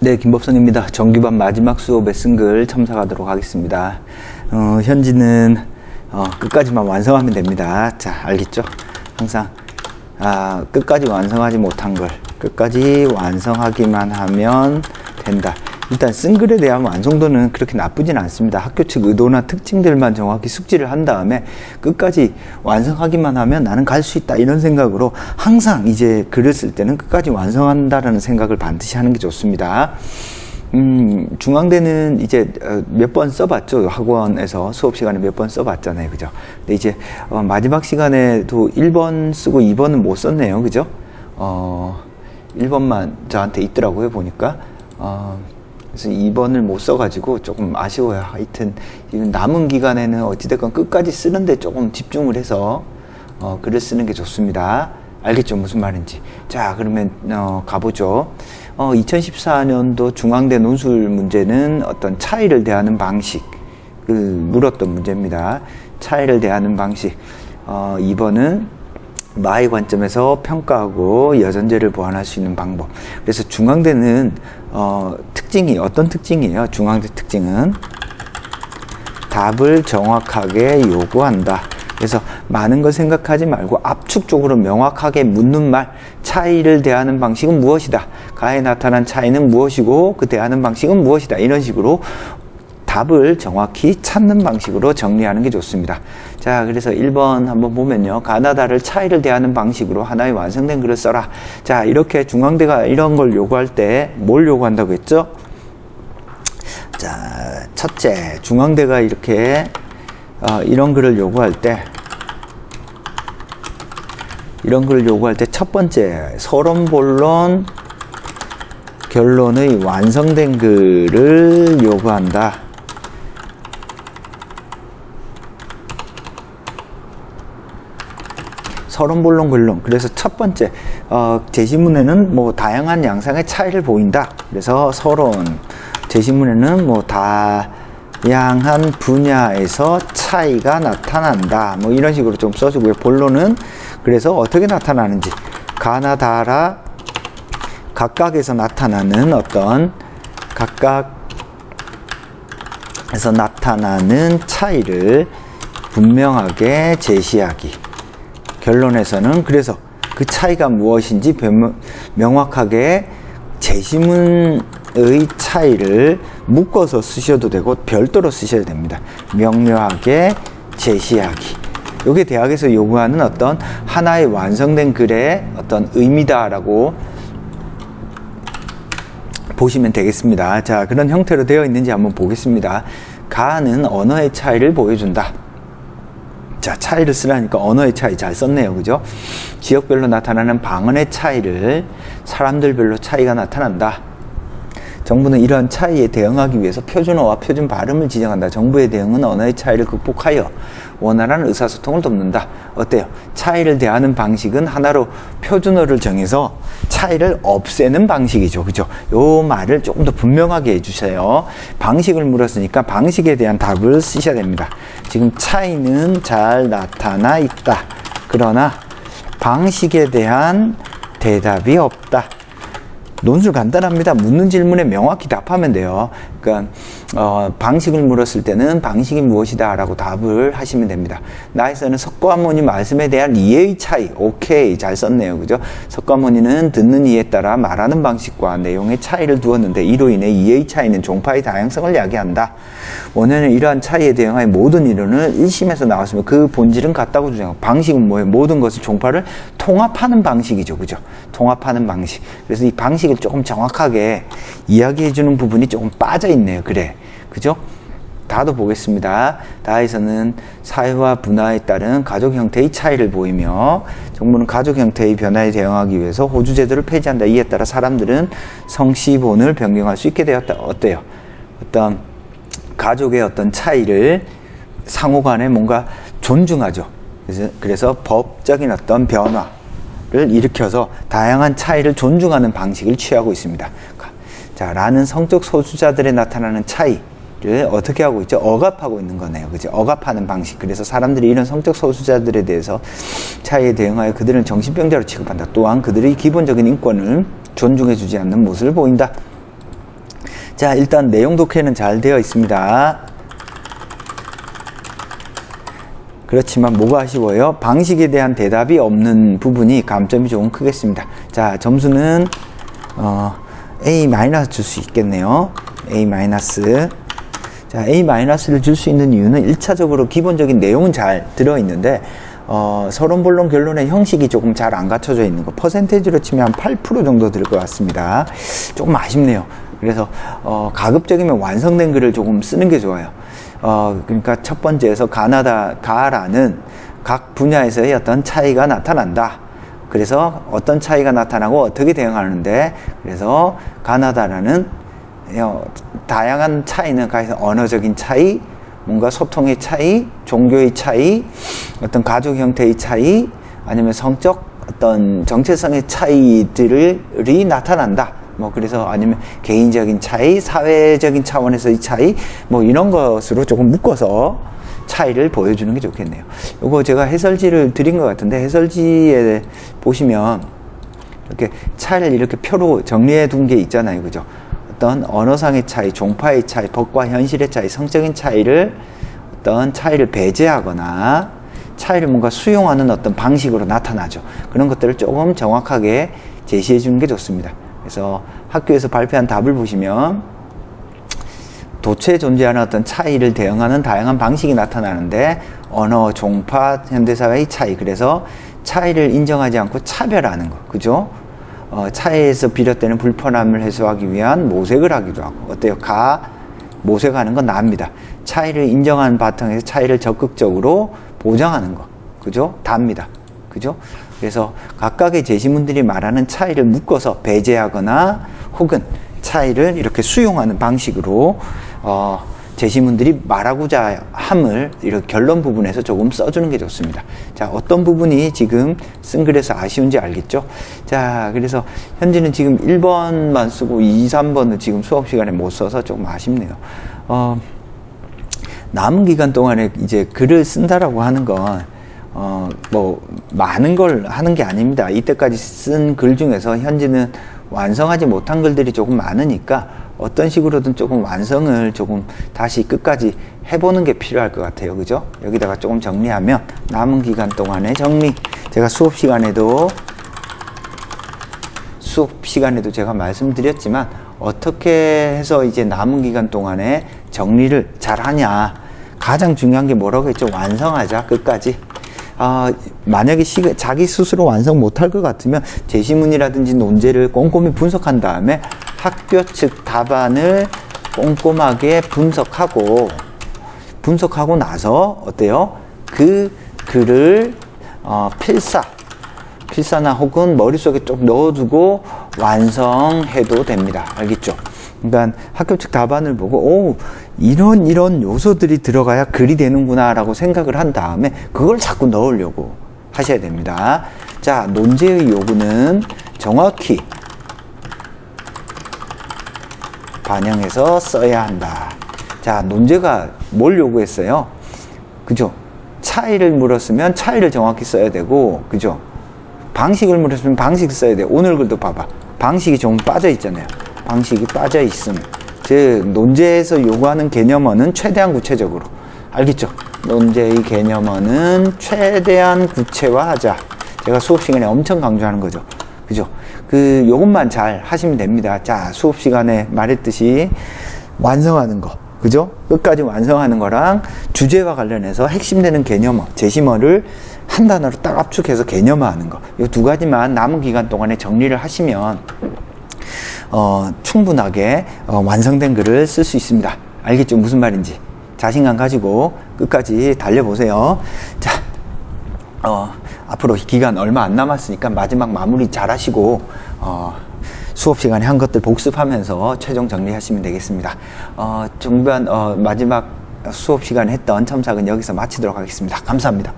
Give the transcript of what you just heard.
네, 김법성입니다. 정규반 마지막 수업에 쓴 글 첨삭하도록 하겠습니다. 현지는 끝까지만 완성하면 됩니다. 자, 알겠죠? 항상 끝까지 완성하지 못한 걸 끝까지 완성하기만 하면 된다. 일단 쓴 글에 대한 완성도는 그렇게 나쁘진 않습니다. 학교 측 의도나 특징들만 정확히 숙지를 한 다음에 끝까지 완성하기만 하면 나는 갈 수 있다, 이런 생각으로 항상 이제 글을 쓸 때는 끝까지 완성한다라는 생각을 반드시 하는 게 좋습니다. 중앙대는 이제 몇 번 써봤죠. 학원에서 수업 시간에 몇 번 써봤잖아요. 그죠? 근데 이제 마지막 시간에도 1번 쓰고 2번은 못 썼네요. 그죠? 1번만 저한테 있더라고요. 보니까. 그래서 2번을 못 써가지고 조금 아쉬워요. 하여튼 남은 기간에는 어찌됐건 끝까지 쓰는데 조금 집중을 해서 글을 쓰는 게 좋습니다. 알겠죠? 무슨 말인지. 자, 그러면 가보죠. 2014년도 중앙대 논술 문제는 어떤 차이를 대하는 방식을 물었던 문제입니다. 차이를 대하는 방식. 2번은 마의 관점에서 평가하고 여전제를 보완할 수 있는 방법. 그래서 중앙대는 특징이 어떤 특징이에요? 중앙대 특징은 답을 정확하게 요구한다. 그래서 많은 걸 생각하지 말고 압축적으로 명확하게 묻는 말, 차이를 대하는 방식은 무엇이다, 가에 나타난 차이는 무엇이고 그 대하는 방식은 무엇이다, 이런 식으로 답을 정확히 찾는 방식으로 정리하는 게 좋습니다. 자, 그래서 1번 한번 보면요. 가나다를 차이를 대하는 방식으로 하나의 완성된 글을 써라. 자, 이렇게 중앙대가 이런 걸 요구할 때 뭘 요구한다고 했죠? 자, 첫째, 중앙대가 이렇게 이런 글을 요구할 때 첫 번째, 서론, 본론, 결론의 완성된 글을 요구한다. 서론, 본론, 결론. 그래서 첫 번째, 제시문에는 뭐 다양한 양상의 차이를 보인다. 그래서 서론, 제시문에는 뭐 다양한 분야에서 차이가 나타난다. 뭐 이런 식으로 좀 써주고요. 본론은 그래서 어떻게 나타나는지, 가나 다라 각각에서 나타나는 각각에서 나타나는 차이를 분명하게 제시하기. 결론에서는 그래서 그 차이가 무엇인지 명확하게 제시문의 차이를 묶어서 쓰셔도 되고 별도로 쓰셔야 됩니다. 명료하게 제시하기. 이게 대학에서 요구하는 어떤 하나의 완성된 글의 어떤 의미다라고 보시면 되겠습니다. 자, 그런 형태로 되어 있는지 한번 보겠습니다. 가는 언어의 차이를 보여준다. 자, 차이를 쓰라니까 언어의 차이 잘 썼네요. 그죠? 지역별로 나타나는 방언의 차이를 사람들별로 차이가 나타난다. 정부는 이러한 차이에 대응하기 위해서 표준어와 표준 발음을 지정한다. 정부의 대응은 언어의 차이를 극복하여 원활한 의사소통을 돕는다. 어때요? 차이를 대하는 방식은 하나로 표준어를 정해서 차이를 없애는 방식이죠. 그죠? 요 말을 조금 더 분명하게 해주세요. 방식을 물었으니까 방식에 대한 답을 쓰셔야 됩니다. 지금 차이는 잘 나타나 있다. 그러나 방식에 대한 대답이 없다. 논술 간단합니다. 묻는 질문에 명확히 답하면 돼요. 그러니까 방식을 물었을 때는 방식이 무엇이다 라고 답을 하시면 됩니다. 나에서는 석가모니 말씀에 대한 이해의 차이. 오케이, 잘 썼네요. 그죠? 석가모니는 듣는 이해에 따라 말하는 방식과 내용의 차이를 두었는데 이로 인해 이해의 차이는 종파의 다양성을 야기한다. 원어는 이러한 차이에 대응하여 모든 이론을 1심에서 나왔으면 그 본질은 같다고 주장하고, 방식은 뭐예요? 모든 것을 종파를 통합하는 방식이죠. 그죠? 통합하는 방식. 그래서 이 방식을 조금 정확하게 이야기해 주는 부분이 조금 빠져 있네요. 그래. 그죠? 다도 보겠습니다. 다에서는 사회와 문화에 따른 가족 형태의 차이를 보이며, 정부는 가족 형태의 변화에 대응하기 위해서 호주 제도를 폐지한다. 이에 따라 사람들은 성씨본을 변경할 수 있게 되었다. 어때요? 어떤 가족의 어떤 차이를 상호간에 뭔가 존중하죠. 그래서 법적인 어떤 변화를 일으켜서 다양한 차이를 존중하는 방식을 취하고 있습니다. 자, 라는 성적 소수자들에 나타나는 차이를 어떻게 하고 있죠? 억압하고 있는 거네요. 그죠? 억압하는 방식. 그래서 사람들이 이런 성적 소수자들에 대해서 차이에 대응하여 그들은 정신병자로 취급한다. 또한 그들의 기본적인 인권을 존중해주지 않는 모습을 보인다. 자, 일단 내용 독해는 잘 되어 있습니다. 그렇지만 뭐가 아쉬워요? 방식에 대한 대답이 없는 부분이 감점이 조금 크겠습니다. 자, 점수는 A- 줄 수 있겠네요. A-. 자, A-를 줄 수 있는 이유는 1차적으로 기본적인 내용은 잘 들어있는데 서론, 본론, 결론의 형식이 조금 잘 안 갖춰져 있는 거. 퍼센테이지로 치면 한 8% 정도 될 것 같습니다. 조금 아쉽네요. 그래서 가급적이면 완성된 글을 조금 쓰는 게 좋아요. 그러니까 첫 번째에서 가라는 각 분야에서의 어떤 차이가 나타난다. 그래서 어떤 차이가 나타나고 어떻게 대응하는데, 그래서 가나다라는 다양한 차이는 가해서 언어적인 차이, 뭔가 소통의 차이, 종교의 차이, 어떤 가족 형태의 차이, 아니면 성적 어떤 정체성의 차이들이 나타난다. 뭐 그래서 아니면 개인적인 차이, 사회적인 차원에서의 차이, 뭐 이런 것으로 조금 묶어서 차이를 보여주는 게 좋겠네요. 요거 제가 해설지를 드린 것 같은데, 해설지에 보시면 이렇게 차이를 이렇게 표로 정리해 둔 게 있잖아요. 그죠? 어떤 언어상의 차이, 종파의 차이, 법과 현실의 차이, 성적인 차이를 어떤 차이를 배제하거나 차이를 뭔가 수용하는 어떤 방식으로 나타나죠. 그런 것들을 조금 정확하게 제시해 주는 게 좋습니다. 그래서 학교에서 발표한 답을 보시면 도처에 존재하는 어떤 차이를 대응하는 다양한 방식이 나타나는데, 언어, 종파, 현대사회의 차이, 그래서 차이를 인정하지 않고 차별하는 거, 그죠? 차이에서 비롯되는 불편함을 해소하기 위한 모색을 하기도 하고, 어때요? 모색하는 건 나입니다. 차이를 인정하는 바탕에서 차이를 적극적으로 보장하는 거, 그죠? 답니다. 그죠? 그래서 각각의 제시문들이 말하는 차이를 묶어서 배제하거나 혹은 차이를 이렇게 수용하는 방식으로 제시문들이 말하고자 함을 이렇게 결론 부분에서 조금 써주는 게 좋습니다. 자, 어떤 부분이 지금 쓴 글에서 아쉬운지 알겠죠? 자, 그래서 현재는 지금 1번만 쓰고 2, 3번은 지금 수업 시간에 못 써서 조금 아쉽네요. 남은 기간 동안에 이제 글을 쓴다라고 하는 건 뭐 많은 걸 하는 게 아닙니다. 이때까지 쓴 글 중에서 현재는 완성하지 못한 글들이 조금 많으니까 어떤 식으로든 조금 완성을 조금 다시 끝까지 해보는 게 필요할 것 같아요. 그죠? 여기다가 조금 정리하면 남은 기간 동안의 정리, 제가 수업 시간에도 제가 말씀드렸지만 어떻게 해서 이제 남은 기간 동안에 정리를 잘 하냐, 가장 중요한 게 뭐라고 했죠? 완성하자, 끝까지. 만약에 자기 스스로 완성 못할 것 같으면 제시문이라든지 논제를 꼼꼼히 분석한 다음에 학교 측 답안을 꼼꼼하게 분석하고 나서 어때요? 그 글을 필사나 혹은 머릿속에 좀 넣어두고 완성해도 됩니다. 알겠죠? 그러니까 학교 측 답안을 보고 이런 요소들이 들어가야 글이 되는구나 라고 생각을 한 다음에 그걸 자꾸 넣으려고 하셔야 됩니다. 자, 논제의 요구는 정확히 반영해서 써야 한다. 자, 논제가 뭘 요구했어요? 그죠? 차이를 물었으면 차이를 정확히 써야 되고, 그죠? 방식을 물었으면 방식 써야 돼요. 오늘 글도 봐봐. 방식이 좀 빠져 있잖아요. 방식이 빠져 있음. 즉, 논제에서 요구하는 개념어는 최대한 구체적으로. 알겠죠? 논제의 개념어는 최대한 구체화하자. 제가 수업 시간에 엄청 강조하는 거죠. 그죠? 요것만 잘 하시면 됩니다. 자, 수업 시간에 말했듯이 완성하는 거. 그죠? 끝까지 완성하는 거랑 주제와 관련해서 핵심되는 개념어, 제시어를 한 단어로 딱 압축해서 개념화하는 거. 이 두 가지만 남은 기간 동안에 정리를 하시면 충분하게 완성된 글을 쓸 수 있습니다. 알겠죠? 무슨 말인지. 자신감 가지고 끝까지 달려보세요. 자, 앞으로 기간 얼마 안 남았으니까 마지막 마무리 잘 하시고 수업 시간에 한 것들 복습하면서 최종 정리하시면 되겠습니다. 마지막 수업 시간에 했던 첨삭은 여기서 마치도록 하겠습니다. 감사합니다.